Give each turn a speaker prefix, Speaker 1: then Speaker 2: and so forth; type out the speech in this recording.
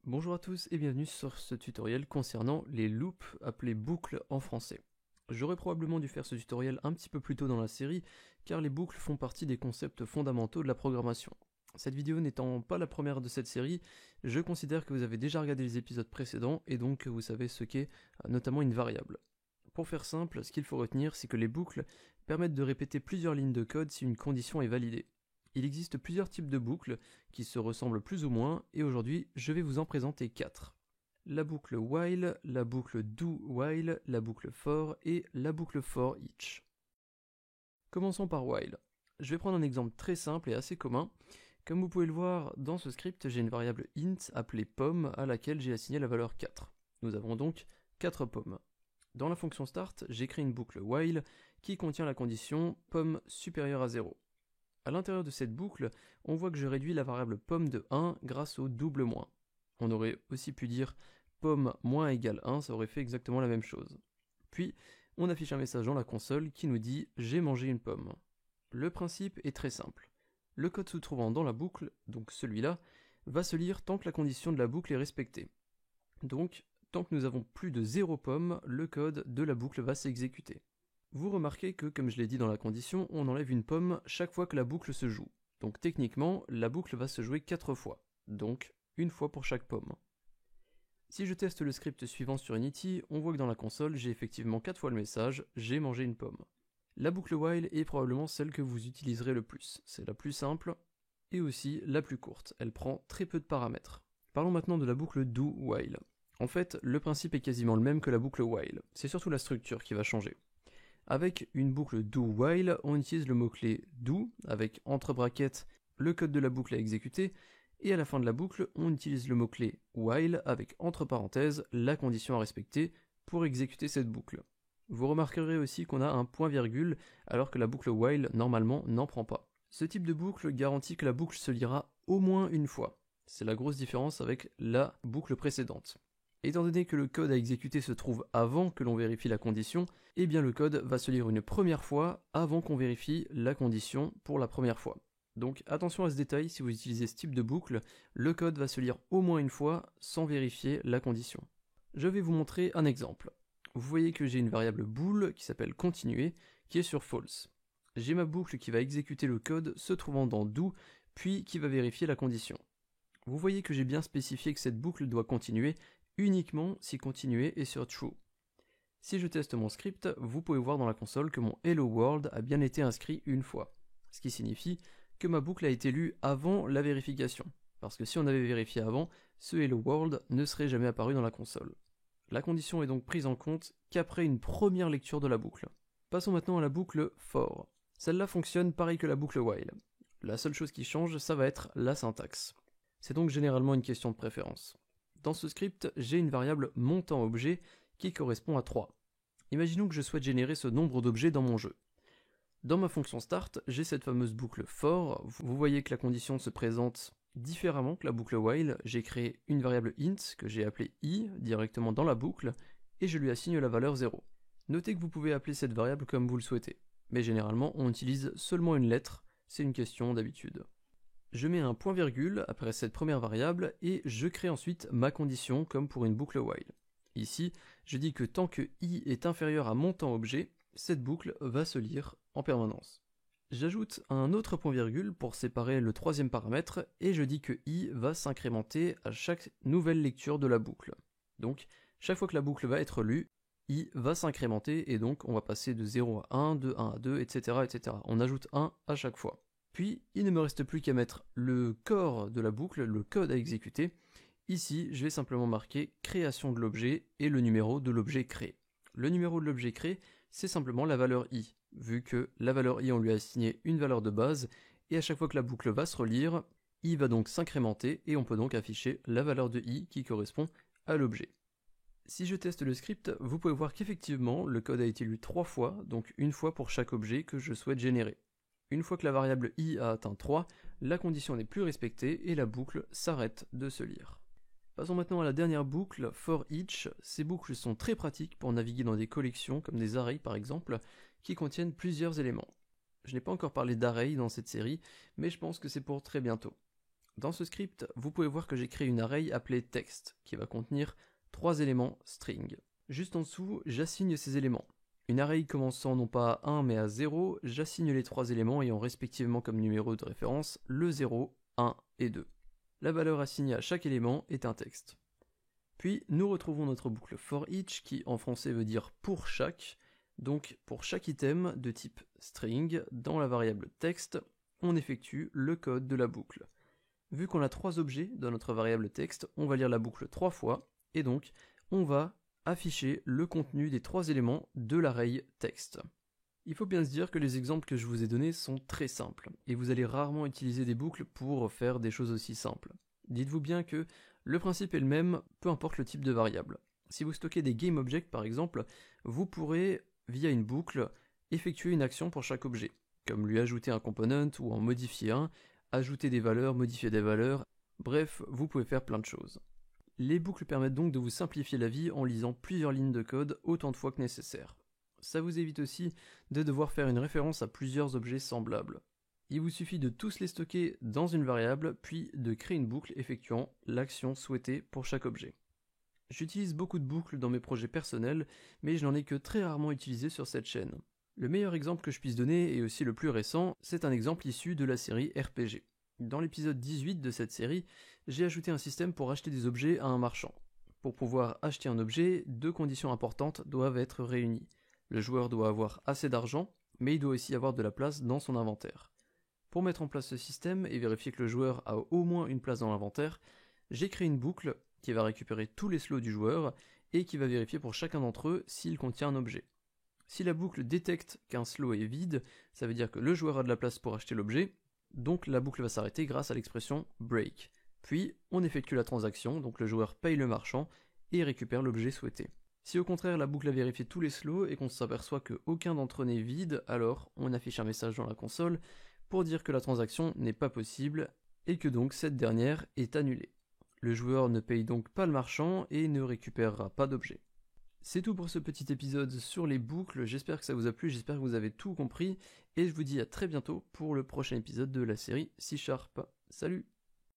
Speaker 1: Bonjour à tous et bienvenue sur ce tutoriel concernant les loops appelés boucles en français. J'aurais probablement dû faire ce tutoriel un petit peu plus tôt dans la série car les boucles font partie des concepts fondamentaux de la programmation. Cette vidéo n'étant pas la première de cette série, je considère que vous avez déjà regardé les épisodes précédents et donc que vous savez ce qu'est notamment une variable. Pour faire simple, ce qu'il faut retenir, c'est que les boucles permettent de répéter plusieurs lignes de code si une condition est validée. Il existe plusieurs types de boucles qui se ressemblent plus ou moins et aujourd'hui je vais vous en présenter 4. La boucle while, la boucle do while, la boucle for et la boucle for each. Commençons par while. Je vais prendre un exemple très simple et assez commun. Comme vous pouvez le voir dans ce script, j'ai une variable int appelée pomme à laquelle j'ai assigné la valeur 4. Nous avons donc 4 pommes. Dans la fonction start, j'ai créé une boucle while qui contient la condition pomme supérieure à 0. À l'intérieur de cette boucle, on voit que je réduis la variable pomme de 1 grâce au double moins. On aurait aussi pu dire pomme moins égale 1, ça aurait fait exactement la même chose. Puis, on affiche un message dans la console qui nous dit « J'ai mangé une pomme ». Le principe est très simple. Le code se trouvant dans la boucle, donc celui-là, va se lire tant que la condition de la boucle est respectée. Donc, tant que nous avons plus de 0 pommes, le code de la boucle va s'exécuter. Vous remarquez que, comme je l'ai dit dans la condition, on enlève une pomme chaque fois que la boucle se joue. Donc techniquement, la boucle va se jouer 4 fois, donc une fois pour chaque pomme. Si je teste le script suivant sur Unity, on voit que dans la console, j'ai effectivement 4 fois le message « J'ai mangé une pomme ». La boucle while est probablement celle que vous utiliserez le plus. C'est la plus simple et aussi la plus courte. Elle prend très peu de paramètres. Parlons maintenant de la boucle do while. En fait, le principe est quasiment le même que la boucle while. C'est surtout la structure qui va changer. Avec une boucle do while, on utilise le mot-clé do avec entre brackets le code de la boucle à exécuter et à la fin de la boucle, on utilise le mot-clé while avec entre parenthèses la condition à respecter pour exécuter cette boucle. Vous remarquerez aussi qu'on a un point-virgule alors que la boucle while normalement n'en prend pas. Ce type de boucle garantit que la boucle se lira au moins une fois. C'est la grosse différence avec la boucle précédente. Étant donné que le code à exécuter se trouve avant que l'on vérifie la condition, eh bien le code va se lire une première fois avant qu'on vérifie la condition pour la première fois. Donc attention à ce détail, si vous utilisez ce type de boucle, le code va se lire au moins une fois sans vérifier la condition. Je vais vous montrer un exemple. Vous voyez que j'ai une variable bool qui s'appelle continuer, qui est sur false. J'ai ma boucle qui va exécuter le code se trouvant dans do, puis qui va vérifier la condition. Vous voyez que j'ai bien spécifié que cette boucle doit continuer uniquement si continuer est sur true. Si je teste mon script, vous pouvez voir dans la console que mon hello world a bien été inscrit une fois, ce qui signifie que ma boucle a été lue avant la vérification, parce que si on avait vérifié avant, ce hello world ne serait jamais apparu dans la console. La condition est donc prise en compte qu'après une première lecture de la boucle. Passons maintenant à la boucle for. Celle-là fonctionne pareil que la boucle while. La seule chose qui change, ça va être la syntaxe. C'est donc généralement une question de préférence. Dans ce script, j'ai une variable montant-objet qui correspond à 3. Imaginons que je souhaite générer ce nombre d'objets dans mon jeu. Dans ma fonction start, j'ai cette fameuse boucle for. Vous voyez que la condition se présente différemment que la boucle while. J'ai créé une variable int que j'ai appelée i directement dans la boucle et je lui assigne la valeur 0. Notez que vous pouvez appeler cette variable comme vous le souhaitez, mais généralement on utilise seulement une lettre, c'est une question d'habitude. Je mets un point-virgule après cette première variable et je crée ensuite ma condition comme pour une boucle while. Ici, je dis que tant que i est inférieur à montant-objet, cette boucle va se lire en permanence. J'ajoute un autre point-virgule pour séparer le troisième paramètre et je dis que i va s'incrémenter à chaque nouvelle lecture de la boucle. Donc, chaque fois que la boucle va être lue, i va s'incrémenter et donc on va passer de 0 à 1, de 1 à 2, etc. etc. On ajoute 1 à chaque fois. Puis, il ne me reste plus qu'à mettre le corps de la boucle, le code à exécuter. Ici, je vais simplement marquer création de l'objet et le numéro de l'objet créé. Le numéro de l'objet créé, c'est simplement la valeur i, vu que la valeur i, on lui a assigné une valeur de base, et à chaque fois que la boucle va se relire, i va donc s'incrémenter, et on peut donc afficher la valeur de i qui correspond à l'objet. Si je teste le script, vous pouvez voir qu'effectivement, le code a été lu 3 fois, donc une fois pour chaque objet que je souhaite générer. Une fois que la variable i a atteint 3, la condition n'est plus respectée et la boucle s'arrête de se lire. Passons maintenant à la dernière boucle, for each. Ces boucles sont très pratiques pour naviguer dans des collections, comme des arrays par exemple, qui contiennent plusieurs éléments. Je n'ai pas encore parlé d'array dans cette série, mais je pense que c'est pour très bientôt. Dans ce script, vous pouvez voir que j'ai créé une array appelée text, qui va contenir 3 éléments string. Juste en dessous, j'assigne ces éléments. Une array commençant non pas à 1 mais à 0, j'assigne les 3 éléments ayant respectivement comme numéro de référence le 0, 1 et 2. La valeur assignée à chaque élément est un texte. Puis nous retrouvons notre boucle for each qui en français veut dire pour chaque. Donc pour chaque item de type string, dans la variable text, on effectue le code de la boucle. Vu qu'on a 3 objets dans notre variable texte, on va lire la boucle 3 fois, et donc on va afficher le contenu des 3 éléments de l'array text. Il faut bien se dire que les exemples que je vous ai donnés sont très simples, et vous allez rarement utiliser des boucles pour faire des choses aussi simples. Dites-vous bien que le principe est le même, peu importe le type de variable. Si vous stockez des GameObjects par exemple, vous pourrez, via une boucle, effectuer une action pour chaque objet, comme lui ajouter un component ou en modifier un, ajouter des valeurs, modifier des valeurs, bref, vous pouvez faire plein de choses. Les boucles permettent donc de vous simplifier la vie en lisant plusieurs lignes de code autant de fois que nécessaire. Ça vous évite aussi de devoir faire une référence à plusieurs objets semblables. Il vous suffit de tous les stocker dans une variable, puis de créer une boucle effectuant l'action souhaitée pour chaque objet. J'utilise beaucoup de boucles dans mes projets personnels, mais je n'en ai que très rarement utilisé sur cette chaîne. Le meilleur exemple que je puisse donner, et aussi le plus récent, c'est un exemple issu de la série RPG. Dans l'épisode 18 de cette série, j'ai ajouté un système pour acheter des objets à un marchand. Pour pouvoir acheter un objet, 2 conditions importantes doivent être réunies. Le joueur doit avoir assez d'argent, mais il doit aussi avoir de la place dans son inventaire. Pour mettre en place ce système et vérifier que le joueur a au moins une place dans l'inventaire, j'ai créé une boucle qui va récupérer tous les slots du joueur et qui va vérifier pour chacun d'entre eux s'il contient un objet. Si la boucle détecte qu'un slot est vide, ça veut dire que le joueur a de la place pour acheter l'objet, donc la boucle va s'arrêter grâce à l'expression break. Puis on effectue la transaction, donc le joueur paye le marchand et récupère l'objet souhaité. Si au contraire la boucle a vérifié tous les slots et qu'on s'aperçoit qu'aucun d'entre eux n'est vide, alors on affiche un message dans la console pour dire que la transaction n'est pas possible et que donc cette dernière est annulée. Le joueur ne paye donc pas le marchand et ne récupérera pas d'objet. C'est tout pour ce petit épisode sur les boucles, j'espère que ça vous a plu, j'espère que vous avez tout compris, et je vous dis à très bientôt pour le prochain épisode de la série C#. Salut!